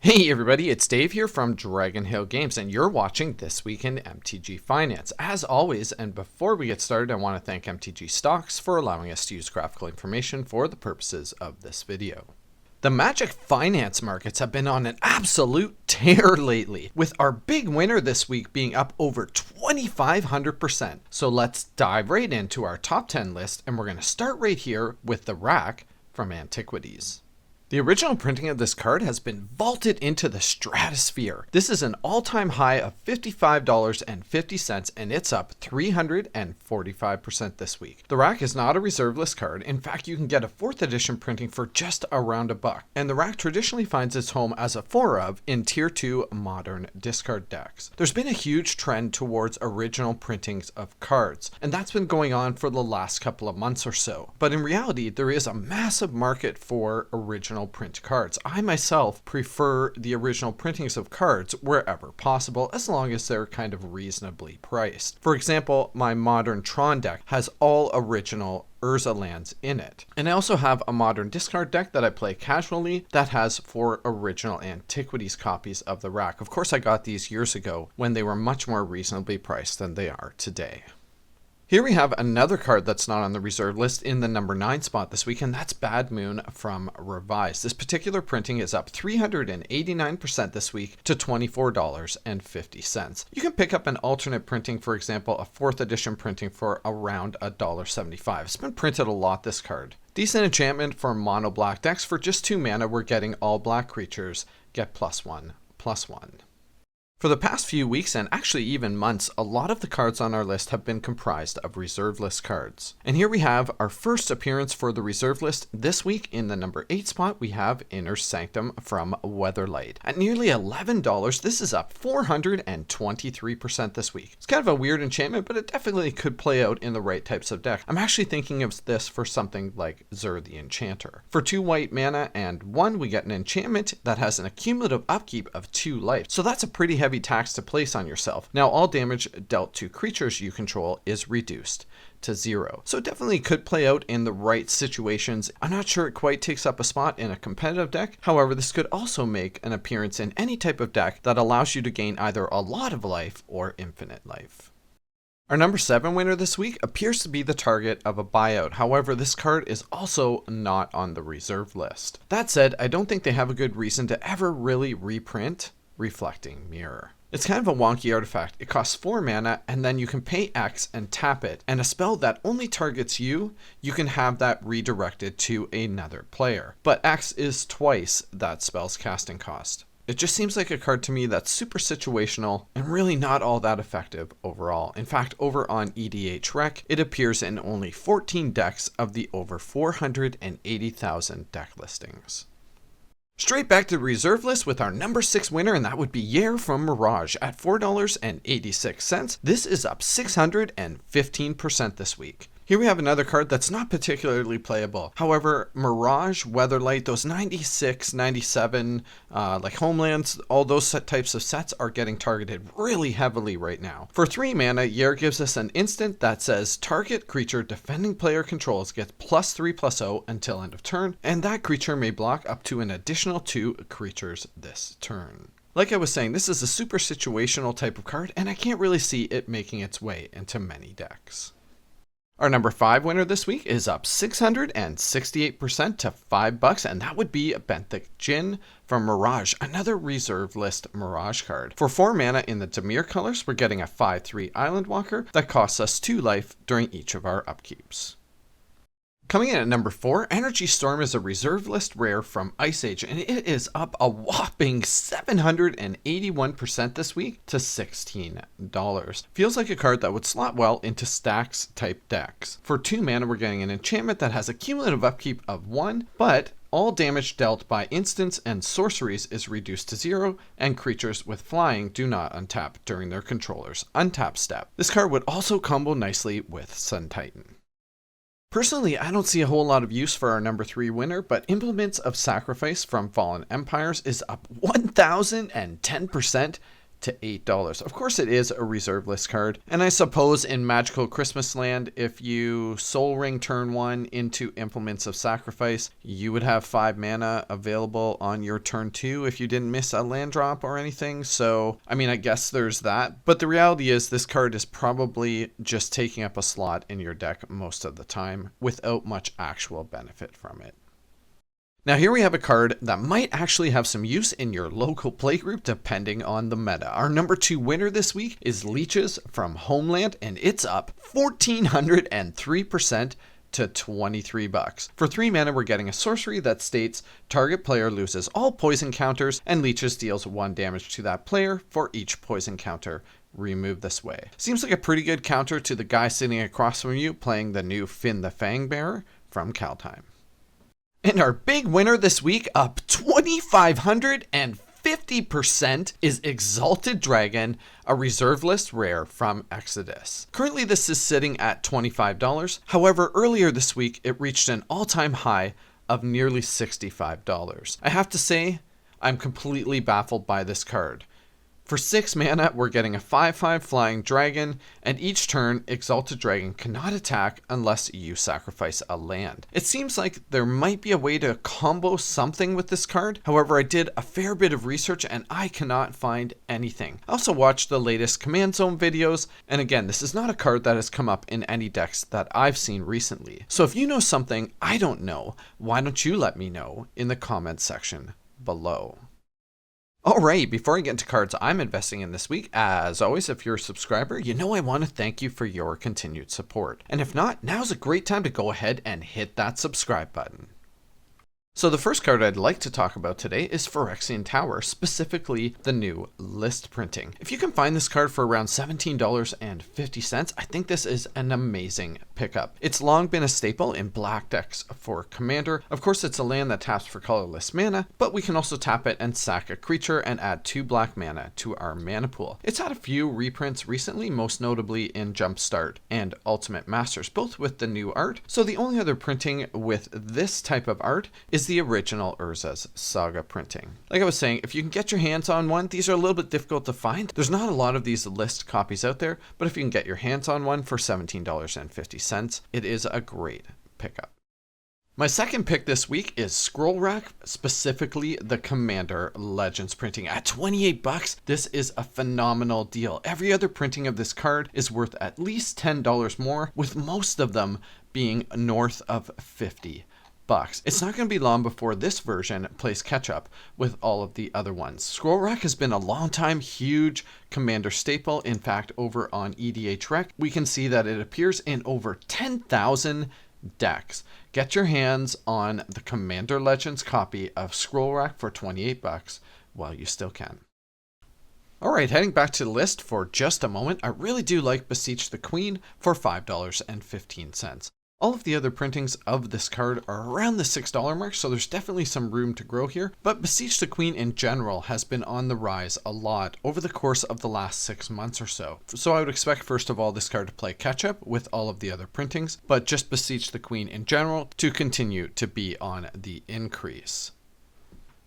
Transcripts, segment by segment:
Hey everybody, it's Dave here from Dragonhill Games, and you're watching This Week in MTG Finance. As always, and before we get started, I want to thank MTG Stocks for allowing us to use graphical information for the purposes of this video. The Magic finance markets have been on an absolute tear lately, with our big winner this week being up over 2,500%. So let's dive right into our top 10 list, and we're going to start right here with the rack from Antiquities. The original printing of this card has been vaulted into the stratosphere. This is an all-time high of $55.50, and it's up 345% this week. The rack is not a reserve list card. In fact, you can get a 4th edition printing for just around $1. And the rack traditionally finds its home as a 4 of in Tier 2 modern discard decks. There's been a huge trend towards original printings of cards, and that's been going on for the last couple of months or so. But in reality, there is a massive market for original print cards. I myself prefer the original printings of cards wherever possible, as long as they're kind of reasonably priced. For example, my modern Tron deck has all original Urza lands in it. And I also have a modern discard deck that I play casually that has 4 original Antiquities copies of the rack. Of course, I got these years ago when they were much more reasonably priced than they are today. Here we have another card that's not on the reserve list in the number 9 spot this week, and that's Bad Moon from Revised. This particular printing is up 389% this week to $24.50. You can pick up an alternate printing, for example, a 4th edition printing for around $1.75. It's been printed a lot, this card. Decent enchantment for mono black decks. For just 2 mana, we're getting all black creatures get +1/+1. For the past few weeks, and actually even months, a lot of the cards on our list have been comprised of reserve list cards. And here we have our first appearance for the reserve list. This week in the number 8 spot, we have Inner Sanctum from Weatherlight. At nearly $11, this is up 423% this week. It's kind of a weird enchantment, but it definitely could play out in the right types of deck. I'm actually thinking of this for something like Zur the Enchanter. For 2 white mana and 1, we get an enchantment that has an accumulative upkeep of 2 life. So that's a pretty heavy tax to place on yourself. Now, all damage dealt to creatures you control is reduced to 0. So it definitely could play out in the right situations. I'm not sure it quite takes up a spot in a competitive deck. However, this could also make an appearance in any type of deck that allows you to gain either a lot of life or infinite life. Our number 7 winner this week appears to be the target of a buyout. However, this card is also not on the reserve list. That said, I don't think they have a good reason to ever really reprint Reflecting Mirror. It's kind of a wonky artifact. It costs 4 mana, and then you can pay X and tap it, and a spell that only targets you, you can have that redirected to another player. But X is twice that spell's casting cost. It just seems like a card to me that's super situational and really not all that effective overall. In fact, over on EDH Rec, it appears in only 14 decks of the over 480,000 deck listings. Straight back to the reserve list with our number 6 winner, and that would be Yer from Mirage at $4.86. This is up 615% this week. Here we have another card that's not particularly playable. However, Mirage, Weatherlight, those 96, 97, like Homelands, all those types of sets are getting targeted really heavily right now. For 3 mana, Yer gives us an instant that says target creature defending player controls gets +3/+0 until end of turn, and that creature may block up to an additional 2 creatures this turn. Like I was saying, this is a super situational type of card, and I can't really see it making its way into many decks. Our number 5 winner this week is up 668% to $5, and that would be Benthic Gin from Mirage, another reserve list Mirage card. For 4 mana in the Dimir colors, we're getting a 5/3 Island Walker that costs us 2 life during each of our upkeeps. Coming in at number 4, Energy Storm is a reserve list rare from Ice Age, and it is up a whopping 781% this week to $16. Feels like a card that would slot well into stacks type decks. For 2 mana, we're getting an enchantment that has a cumulative upkeep of 1, but all damage dealt by instants and sorceries is reduced to 0, and creatures with flying do not untap during their controller's untap step. This card would also combo nicely with Sun Titan. Personally, I don't see a whole lot of use for our number 3 winner, but Implements of Sacrifice from Fallen Empires is up 1,010% to $8. Of course, it is a reserve list card. And I suppose in Magical Christmas Land, if you Soul Ring turn 1 into Implements of Sacrifice, you would have 5 mana available on your turn 2 if you didn't miss a land drop or anything. So, I mean, I guess there's that. But the reality is this card is probably just taking up a slot in your deck most of the time without much actual benefit from it. Now here we have a card that might actually have some use in your local playgroup depending on the meta. Our number 2 winner this week is Leeches from Homeland, and it's up 1,403% to $23. For 3 mana, we're getting a sorcery that states target player loses all poison counters and Leeches deals 1 damage to that player for each poison counter removed this way. Seems like a pretty good counter to the guy sitting across from you playing the new Finn the Fangbearer from Kaldheim. And our big winner this week, up 2,550%, is Exalted Dragon, a reserve list rare from Exodus. Currently, this is sitting at $25. However, earlier this week, it reached an all-time high of nearly $65. I have to say, I'm completely baffled by this card. For 6 mana, we're getting a 5/5 flying dragon, and each turn, Exalted Dragon cannot attack unless you sacrifice a land. It seems like there might be a way to combo something with this card. However, I did a fair bit of research and I cannot find anything. I also watched the latest Command Zone videos, and again, this is not a card that has come up in any decks that I've seen recently. So if you know something I don't know, why don't you let me know in the comments section below. Alright, before I get into cards I'm investing in this week, as always, if you're a subscriber, you know I want to thank you for your continued support. And if not, now's a great time to go ahead and hit that subscribe button. So the first card I'd like to talk about today is Ferexian Tower, specifically the new list printing. If you can find this card for around $17.50, I think this is an amazing pickup. It's long been a staple in black decks for Commander. Of course, it's a land that taps for colorless mana, but we can also tap it and sack a creature and add 2 black mana to our mana pool. It's had a few reprints recently, most notably in Jumpstart and Ultimate Masters, both with the new art. So the only other printing with this type of art is the original Urza's Saga printing. Like I was saying, if you can get your hands on one, these are a little bit difficult to find. There's not a lot of these list copies out there, but if you can get your hands on one for $17.50, it is a great pickup. My second pick this week is Scroll Rack, specifically the Commander Legends printing at $28. This is a phenomenal deal. Every other printing of this card is worth at least $10 more, with most of them being north of $50. It's not going to be long before this version plays catch up with all of the other ones. Scroll Rack has been a long time huge Commander staple. In fact, over on EDH Rec, we can see that it appears in over 10,000 decks. Get your hands on the Commander Legends copy of Scroll Rack for $28 while you still can. Alright, heading back to the list for just a moment, I really do like Besieged the Queen for $5.15. All of the other printings of this card are around the $6 mark, so there's definitely some room to grow here, but Besiege the Queen in general has been on the rise a lot over the course of the last 6 months or so. So I would expect first of all this card to play catch up with all of the other printings, but just Besiege the Queen in general to continue to be on the increase.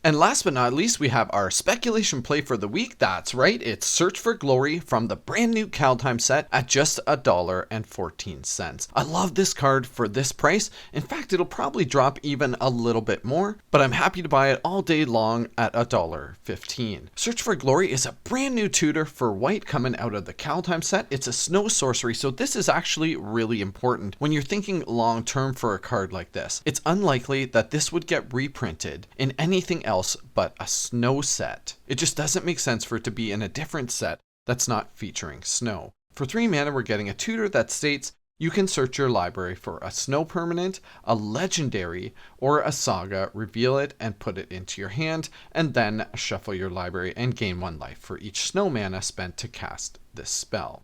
And last but not least, we have our speculation play for the week. That's right, it's Search for Glory from the brand new Kaldheim set at just $1.14. I love this card for this price. In fact, it'll probably drop even a little bit more, but I'm happy to buy it all day long at $1.15. Search for Glory is a brand new tutor for white coming out of the Kaldheim set. It's a snow sorcery, so this is actually really important when you're thinking long term for a card like this. It's unlikely that this would get reprinted in anything else but a snow set. It just doesn't make sense for it to be in a different set that's not featuring snow. For 3 mana, we're getting a tutor that states you can search your library for a snow permanent, a legendary, or a saga, reveal it and put it into your hand, and then shuffle your library and gain 1 life for each snow mana spent to cast this spell.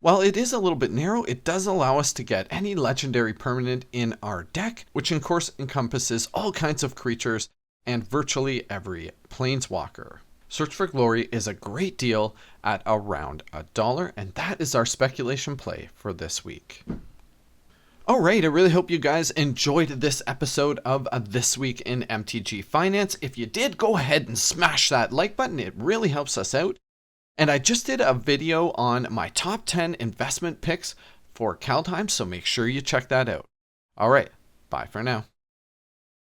While it is a little bit narrow, it does allow us to get any legendary permanent in our deck, which of course encompasses all kinds of creatures and virtually every planeswalker. Search for Glory is a great deal at around $1, and that is our speculation play for this week. Alright, I really hope you guys enjoyed this episode of This Week in MTG Finance. If you did, go ahead and smash that like button. It really helps us out. And I just did a video on my top 10 investment picks for Kaldheim, so make sure you check that out. All right, bye for now.